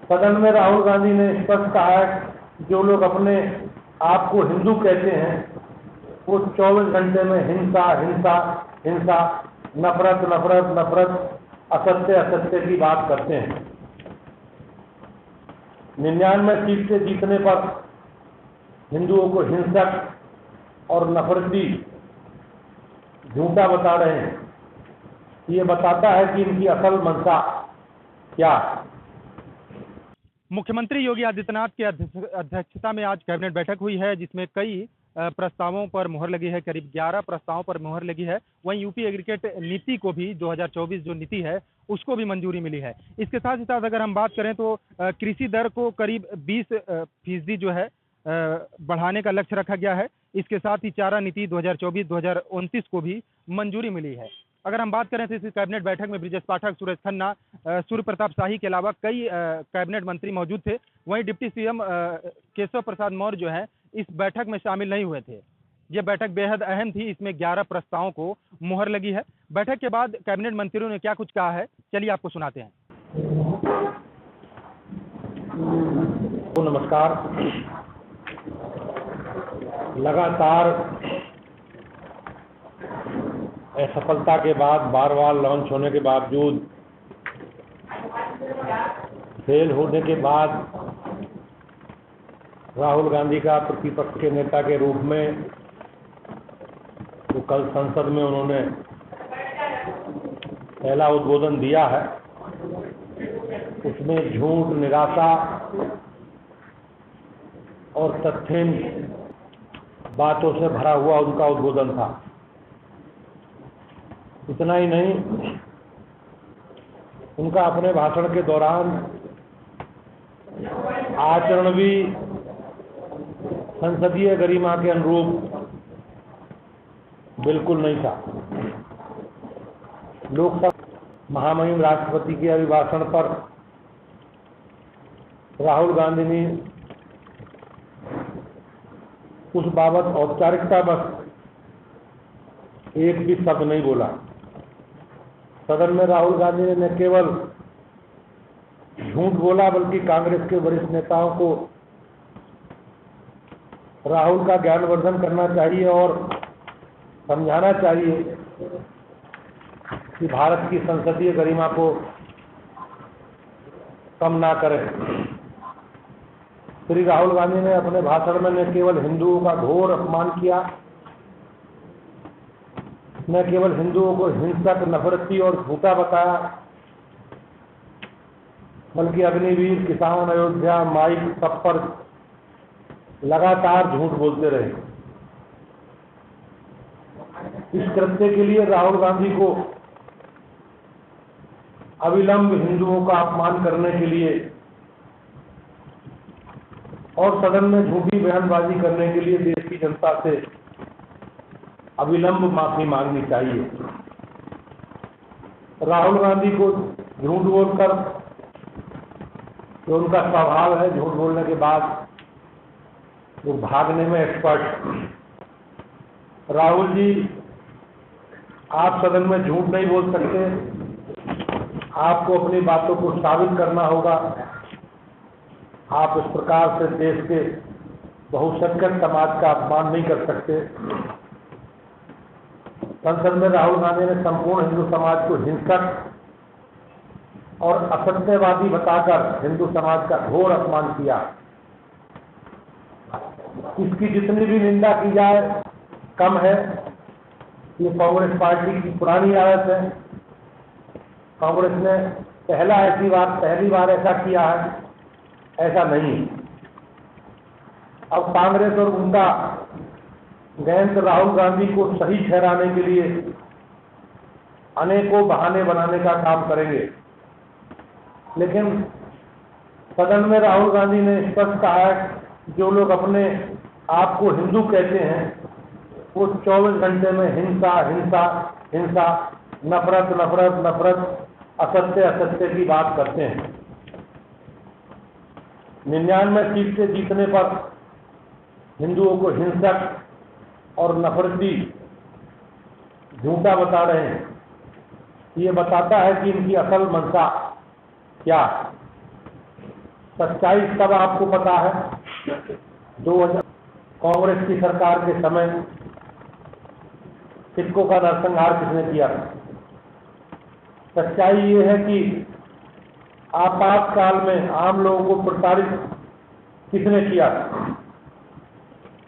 सदन में राहुल गांधी ने स्पष्ट कहा है कि जो लोग अपने आप को हिंदू कहते हैं वो 24 घंटे में हिंसा हिंसा हिंसा, नफरत नफरत नफरत, असत्य असत्य की बात करते हैं। 99 सीट से जीतने पर हिंदुओं को हिंसक और नफरती झूठा बता रहे हैं। ये बताता है कि इनकी असल मंशा क्या है। मुख्यमंत्री योगी आदित्यनाथ की अध्यक्षता में आज कैबिनेट बैठक हुई है, जिसमें कई प्रस्तावों पर मुहर लगी है। करीब 11 प्रस्तावों पर मुहर लगी है। वहीं यूपी एग्रीगेट नीति को भी 2024 जो नीति है उसको भी मंजूरी मिली है। इसके साथ ही साथ अगर हम बात करें तो कृषि दर को करीब 20% जो है बढ़ाने का लक्ष्य रखा गया है। इसके साथ ही चारा नीति 2024-2029 को भी मंजूरी मिली है। अगर हम बात करें तो इस कैबिनेट बैठक में ब्रिजेश पाठक, सुरेश खन्ना, सूर्य प्रताप शाही के अलावा कई कैबिनेट मंत्री मौजूद थे। वहीं डिप्टी सीएम केशव प्रसाद मौर्य जो है इस बैठक में शामिल नहीं हुए थे। यह बैठक बेहद अहम थी। इसमें 11 प्रस्तावों को मुहर लगी है। बैठक के बाद कैबिनेट मंत्रियों ने क्या कुछ कहा है, चलिए आपको सुनाते हैं। नमस्कार। लगातार असफलता के बाद, बार बार लॉन्च होने के बावजूद, फेल होने के बाद राहुल गांधी का प्रतिपक्ष के नेता के रूप में जो कल संसद में उन्होंने पहला उद्बोधन दिया है, उसमें झूठ, निराशा और तथ्यहीन बातों से भरा हुआ उनका उद्बोधन था। इतना ही नहीं, उनका अपने भाषण के दौरान आचरण भी संसदीय गरिमा के अनुरूप बिल्कुल नहीं था। लोकसभा महामहिम राष्ट्रपति के अभिभाषण पर राहुल गांधी ने उस बाबत औपचारिकता बस एक भी शब्द नहीं बोला। सदन में राहुल गांधी ने न केवल झूठ बोला बल्कि कांग्रेस के वरिष्ठ नेताओं को राहुल का ज्ञानवर्धन करना चाहिए और समझाना चाहिए कि भारत की संसदीय गरिमा को कम ना करें। श्री राहुल गांधी ने अपने भाषण में न केवल हिंदुओं का घोर अपमान किया, न केवल हिंदुओं को हिंसक, नफरती और झूठा बताया, बल्कि अग्निवीर, किसान, अयोध्या, माइक सब पर लगातार झूठ बोलते रहे। इस कृत्य के लिए राहुल गांधी को अविलंब हिंदुओं का अपमान करने के लिए और सदन में झूठी बयानबाजी करने के लिए देश की जनता से अविलंब माफी मांगनी चाहिए। राहुल गांधी को झूठ बोलकर, जो उनका स्वभाव है, झूठ बोलने के बाद वो भागने में एक्सपर्ट। राहुल जी, आप सदन में झूठ नहीं बोल सकते। आपको अपनी बातों को साबित करना होगा। आप इस प्रकार से देश के बहुसंख्यक समाज का अपमान नहीं कर सकते। संसद में राहुल गांधी ने संपूर्ण हिंदू समाज को हिंसक और असत्यवादी बताकर हिंदू समाज का घोर अपमान किया। इसकी जितनी भी निंदा की जाए कम है। ये कांग्रेस पार्टी की पुरानी आदत है। कांग्रेस ने पहली बार ऐसा किया है, ऐसा नहीं। अब कांग्रेस और उनका गैंग राहुल गांधी को सही ठहराने के लिए अनेकों बहाने बनाने का काम करेंगे। लेकिन सदन में राहुल गांधी ने स्पष्ट कहा है कि जो लोग अपने आप को हिंदू कहते हैं वो 24 घंटे में हिंसा हिंसा हिंसा, नफरत नफरत नफरत, असत्य असत्य की बात करते हैं। 99 सीट से जीतने पर हिंदुओं को हिंसक और नफरती झूठा बता रहे हैं। ये बताता है कि इनकी असल मंशा क्या है। सच्चाई सब आपको पता है। 2000 कांग्रेस की सरकार के समय सिक्कों का नरसंहार किसने किया था? सच्चाई ये है कि आपातकाल में आम लोगों को प्रताड़ित किसने किया था?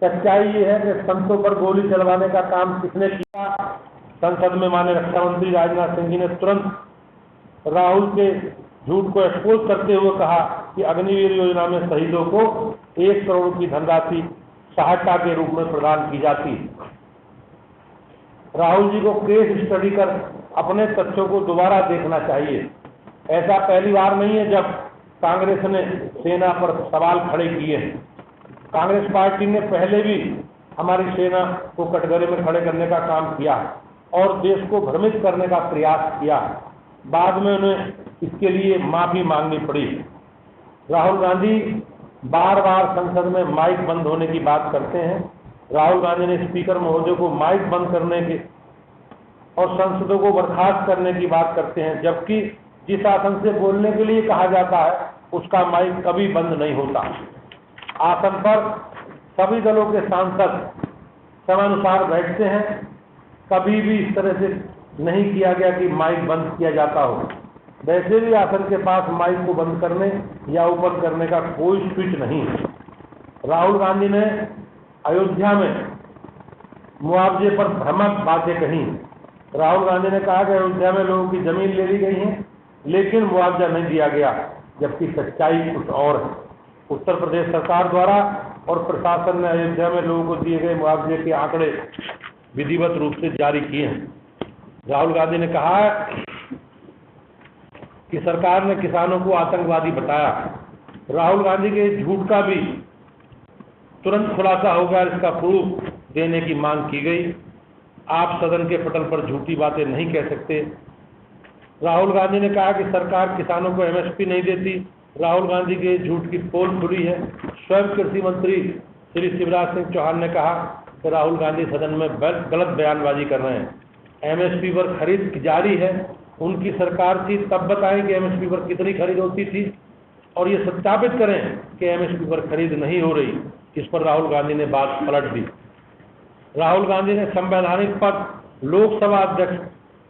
सच्चाई ये है कि संतों पर गोली चलवाने का काम किसने किया? संसद में माननीय रक्षा मंत्री राजनाथ सिंह जी ने तुरंत राहुल के झूठ को एक्सपोज करते हुए कहा कि अग्निवीर योजना में शहीदों को 1 करोड़ की धनराशि सहायता के रूप में प्रदान की जाती है। राहुल जी को केस स्टडी कर अपने तथ्यों को दोबारा देखना चाहिए। ऐसा पहली बार नहीं है जब कांग्रेस ने सेना पर सवाल खड़े किए हैं। कांग्रेस पार्टी ने पहले भी हमारी सेना को कटघरे में खड़े करने का काम किया और देश को भ्रमित करने का प्रयास किया। बाद में उन्हें इसके लिए माफी मांगनी पड़ी। राहुल गांधी बार बार संसद में माइक बंद होने की बात करते हैं। राहुल गांधी ने स्पीकर महोदय को माइक बंद करने की और सांसदों को बर्खास्त करने की बात करते हैं, जबकि जिस आसन से बोलने के लिए कहा जाता है उसका माइक कभी बंद नहीं होता। आसन पर सभी दलों के सांसद समानुसार बैठते हैं। कभी भी इस तरह से नहीं किया गया कि माइक बंद किया जाता हो। वैसे भी आसन के पास माइक को बंद करने या ओपन करने का कोई स्विच नहीं है। राहुल गांधी ने अयोध्या में मुआवजे पर भ्रामक बातें कही। राहुल गांधी ने कहा कि अयोध्या में लोगों की जमीन ले ली गई है लेकिन मुआवजा नहीं दिया गया, जबकि सच्चाई कुछ और है। उत्तर प्रदेश सरकार द्वारा और प्रशासन ने अयोध्या में लोगों को दिए गए मुआवजे के आंकड़े विधिवत रूप से जारी किए हैं। राहुल गांधी ने कहा है कि सरकार ने किसानों को आतंकवादी बताया। राहुल गांधी के झूठ का भी तुरंत खुलासा होगा, इसका प्रूफ देने की मांग की गई। आप सदन के पटल पर झूठी बातें नहीं कह सकते। राहुल गांधी ने कहा कि सरकार किसानों को एमएसपी नहीं देती। राहुल गांधी के झूठ की पोल खुली है। स्वयं कृषि मंत्री श्री शिवराज सिंह चौहान ने कहा कि राहुल गांधी सदन में गलत बयानबाजी कर रहे हैं। एमएसपी पर खरीद जारी है। उनकी सरकार थी तब बताएं कि एमएसपी पर कितनी खरीद होती थी और ये सत्यापित करें कि एमएसपी पर खरीद नहीं हो रही। इस पर राहुल गांधी ने बात पलट दी। राहुल गांधी ने संवैधानिक पद लोकसभा अध्यक्ष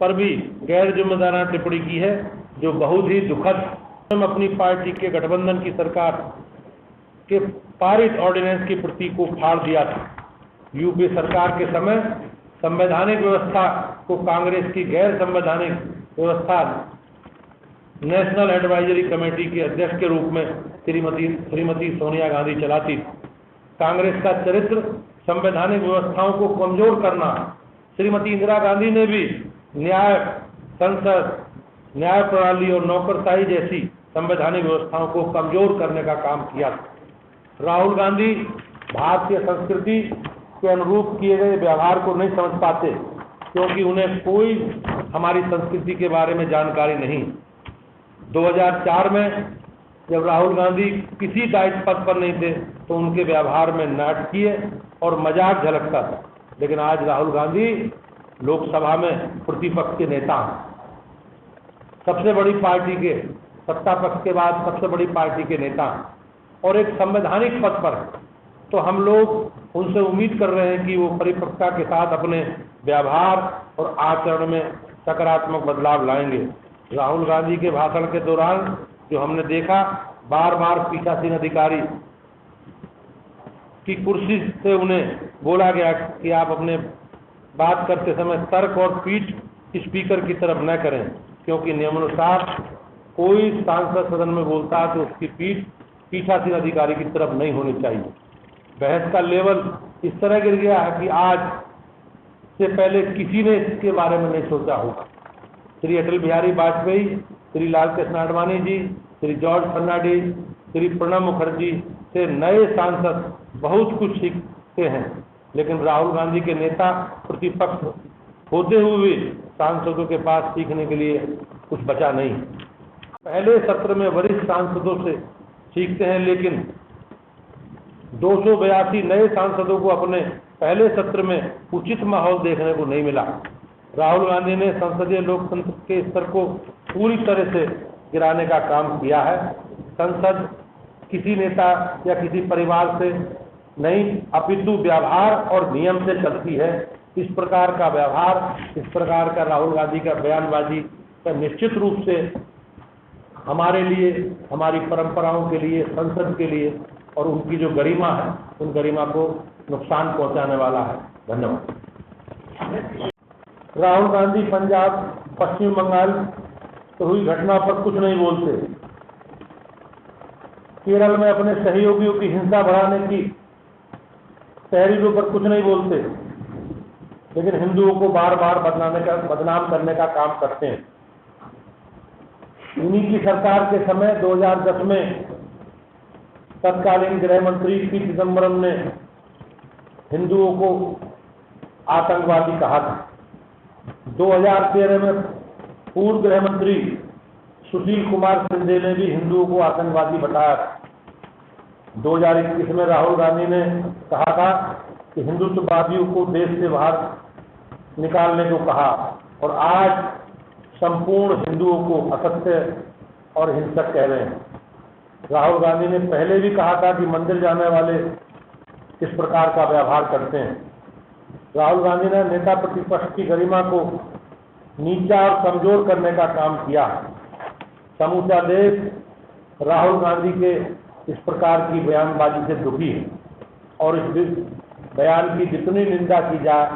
पर भी गैर जिम्मेदाराना टिप्पणी की है, जो बहुत ही दुखद। अपनी पार्टी के गठबंधन की सरकार के पारित ऑर्डिनेंस की प्रति को फाड़ दिया था। यूपीए सरकार के समय संवैधानिक व्यवस्था को कांग्रेस की गैर संवैधानिक व्यवस्था नेशनल एडवाइजरी कमेटी के अध्यक्ष के रूप में श्रीमती सोनिया गांधी चलाती। कांग्रेस का चरित्र संवैधानिक व्यवस्थाओं को कमजोर करना। श्रीमती इंदिरा गांधी ने भी न्याय, संसद, न्याय प्रणाली और नौकरशाही जैसी संवैधानिक व्यवस्थाओं को कमजोर करने का काम किया। राहुल गांधी भारतीय संस्कृति के अनुरूप किए गए व्यवहार को नहीं समझ पाते, क्योंकि उन्हें कोई हमारी संस्कृति के बारे में जानकारी नहीं। 2004 में जब राहुल गांधी किसी दायित्व पद पर नहीं थे तो उनके व्यवहार में नाटकीय और मजाक झलकता था, लेकिन आज राहुल गांधी लोकसभा में प्रतिपक्ष के नेता हैं। सबसे बड़ी पार्टी के, सत्ता पक्ष के बाद सबसे बड़ी पार्टी के नेता और एक संवैधानिक पद पर है। तो हम लोग उनसे उम्मीद कर रहे हैं कि वो परिपक्वता के साथ अपने व्यवहार और आचरण में सकारात्मक बदलाव लाएंगे। राहुल गांधी के भाषण के दौरान जो हमने देखा, बार बार पीठासीन अधिकारी की कुर्सी से उन्हें बोला गया कि आप अपने बात करते समय तर्क और पीठ स्पीकर की तरफ न करें, क्योंकि नियमानुसार कोई सांसद सदन में बोलता है तो उसकी पीठ पीठासीन अधिकारी की तरफ नहीं होनी चाहिए। बहस का लेवल इस तरह गिर गया है कि आज से पहले किसी ने इसके बारे में नहीं सोचा होगा। श्री अटल बिहारी वाजपेयी, श्री लाल कृष्ण आडवाणी जी, श्री जॉर्ज फर्नांडिस, श्री प्रणब मुखर्जी से नए सांसद बहुत कुछ सीखते हैं, लेकिन राहुल गांधी के नेता प्रतिपक्ष होते हुए सांसदों के पास सीखने के लिए कुछ बचा नहीं। पहले सत्र में वरिष्ठ सांसदों से सीखते हैं, लेकिन 282 नए सांसदों को अपने पहले सत्र में उचित माहौल देखने को नहीं मिला। राहुल गांधी ने संसदीय लोकतंत्र के स्तर को पूरी तरह से गिराने का काम किया है। संसद किसी नेता या किसी परिवार से नहीं, अपितु व्यवहार और नियम से चलती है। इस प्रकार का व्यवहार, इस प्रकार का राहुल गांधी का बयानबाजी का निश्चित रूप से हमारे लिए, हमारी परंपराओं के लिए, संसद के लिए और उनकी जो गरिमा है, उन गरिमा को नुकसान पहुंचाने वाला है। धन्यवाद। राहुल गांधी पंजाब, पश्चिम बंगाल तो हुई घटना पर कुछ नहीं बोलते, केरल में अपने सहयोगियों की हिंसा बढ़ाने की तहरीरों पर कुछ नहीं बोलते, लेकिन हिंदुओं को बार बार बदनाम करने का काम करते हैं। इन्हीं की सरकार के समय 2010 में तत्कालीन गृह मंत्री पी चिदम्बरम ने हिंदुओं को आतंकवादी कहा था। 2013 में पूर्व गृह मंत्री सुशील कुमार शिंदे ने भी हिंदुओं को आतंकवादी बताया था। 2021 में राहुल गांधी ने कहा था कि हिंदुत्ववादियों को देश से बाहर निकालने को कहा, और आज संपूर्ण हिंदुओं को असत्य और हिंसक कह रहे हैं। राहुल गांधी ने पहले भी कहा था कि मंदिर जाने वाले किस प्रकार का व्यवहार करते हैं। राहुल गांधी ने नेता प्रतिपक्ष की गरिमा को नीचा और कमजोर करने का काम किया। समूचा देश राहुल गांधी के इस प्रकार की बयानबाजी से दुखी है, और इस बयान की जितनी निंदा की जाए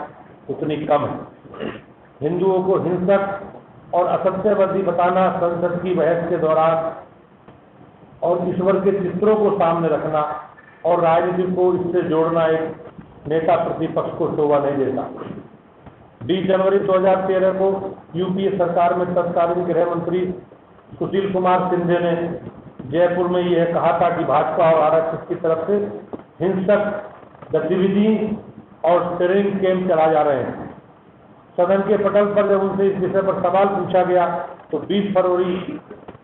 उतनी कम है। हिंदुओं को हिंसक और असत्यवादी बताना, संसद की बहस के दौरान और ईश्वर के चित्रों को सामने रखना और राजनीति को इससे जोड़ना एक नेता प्रतिपक्ष को शोभा नहीं देता। 20 जनवरी 2013 को यूपीए सरकार में तत्कालीन गृह मंत्री सुशील कुमार शिंदे ने जयपुर में यह कहा था कि भाजपा और आरएसएस की तरफ से हिंसक गतिविधि और ट्रेनिंग कैंप चला जा रहे हैं। सदन के पटल पर जब उनसे इस विषय पर सवाल पूछा गया तो 20 फरवरी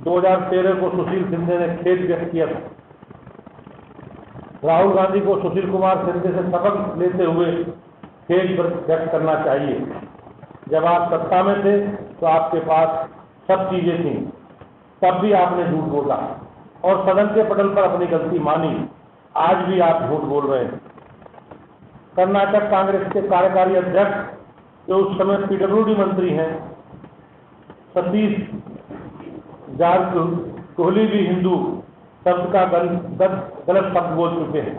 2013 को सुशील शिंदे ने खेद व्यक्त किया था। राहुल गांधी को सुशील कुमार शिंदे से सबक लेते हुए खेद व्यक्त करना चाहिए। जब आप सत्ता में थे तो आपके पास सब चीजें थी, तब भी आपने झूठ बोला और सदन के पटल पर अपनी गलती मानी। आज भी आप झूठ बोल रहे हैं। कर्नाटक कांग्रेस के कार्यकारी अध्यक्ष जो उस समय पीडब्ल्यूडी मंत्री हैं, सतीश जारकिहोली भी हिंदू शब्द का गलत शब्द बोल चुके हैं।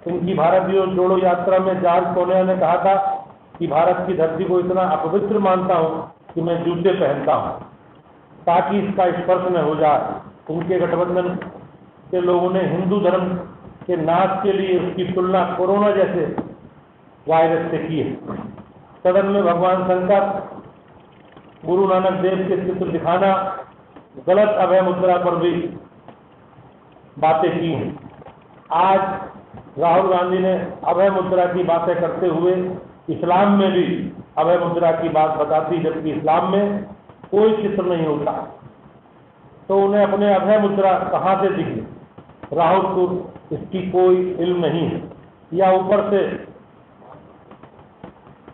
इनकी भारत जोड़ो यात्रा में जॉर्ज सोनिया ने कहा था कि भारत की धरती को इतना अपवित्र मानता हूं कि मैं जूते पहनता हूं ताकि इसका स्पर्श न हो जाए। उनके गठबंधन के लोगों ने हिंदू धर्म के नाश के लिए उसकी तुलना कोरोना जैसे वायरस से की है। सदन में भगवान शंकर, गुरु नानक देव के चित्र दिखाना, गलत अभय मुद्रा पर भी बातें की हैं। आज राहुल गांधी ने अभय मुद्रा की बातें करते हुए इस्लाम में भी अभय मुद्रा की बात बताती, जबकि इस्लाम में कोई चित्र नहीं होता, तो उन्हें अपने अभय मुद्रा कहाँ से दिखी? राहुल को इसकी कोई इल्म नहीं है, या ऊपर से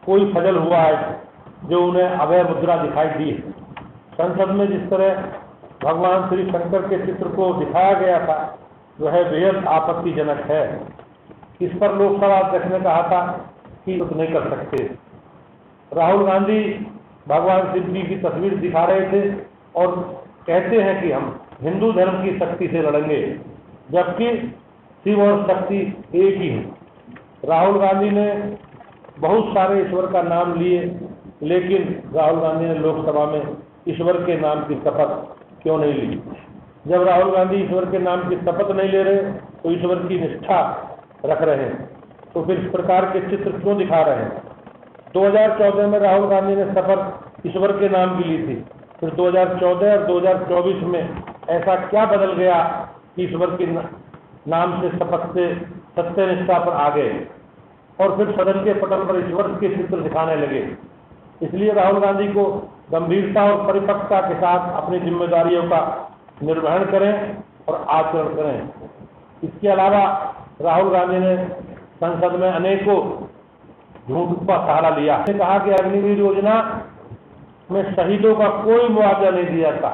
कोई फजल हुआ है जो उन्हें अभय मुद्रा दिखाई दी है। संसद में जिस तरह भगवान श्री शंकर के चित्र को दिखाया गया था वह बेहद आपत्तिजनक है। इस पर लोकसभा अध्यक्ष ने कहा था कि कुछ नहीं कर सकते। राहुल गांधी भगवान शिव जी की तस्वीर दिखा रहे थे और कहते हैं कि हम हिंदू धर्म की शक्ति से लड़ेंगे, जबकि शिव और शक्ति एक ही है। राहुल गांधी ने बहुत सारे ईश्वर का नाम लिए, लेकिन राहुल गांधी ने लोकसभा में ईश्वर के नाम की शपथ क्यों नहीं ली? जब राहुल गांधी ईश्वर के नाम की शपथ नहीं ले रहे तो ईश्वर की निष्ठा रख रहे हैं, तो फिर इस प्रकार के चित्र क्यों दिखा रहे हैं? 2014 में राहुल गांधी ने शपथ ईश्वर के नाम की ली थी, फिर 2014 और 2024 में ऐसा क्या बदल गया कि ईश्वर के नाम से शपथ से सत्यनिष्ठा पर आ गए और फिर सदन के पटल पर ईश्वर के चित्र दिखाने लगे? इसलिए राहुल गांधी को गंभीरता और परिपक्वता के साथ अपनी जिम्मेदारियों का निर्वहन करें और आचरण करें। इसके अलावा राहुल गांधी ने संसद में अनेकों झूठ का सहारा लिया। कहा कि अग्निवीर योजना में शहीदों का कोई मुआवजा नहीं दिया था।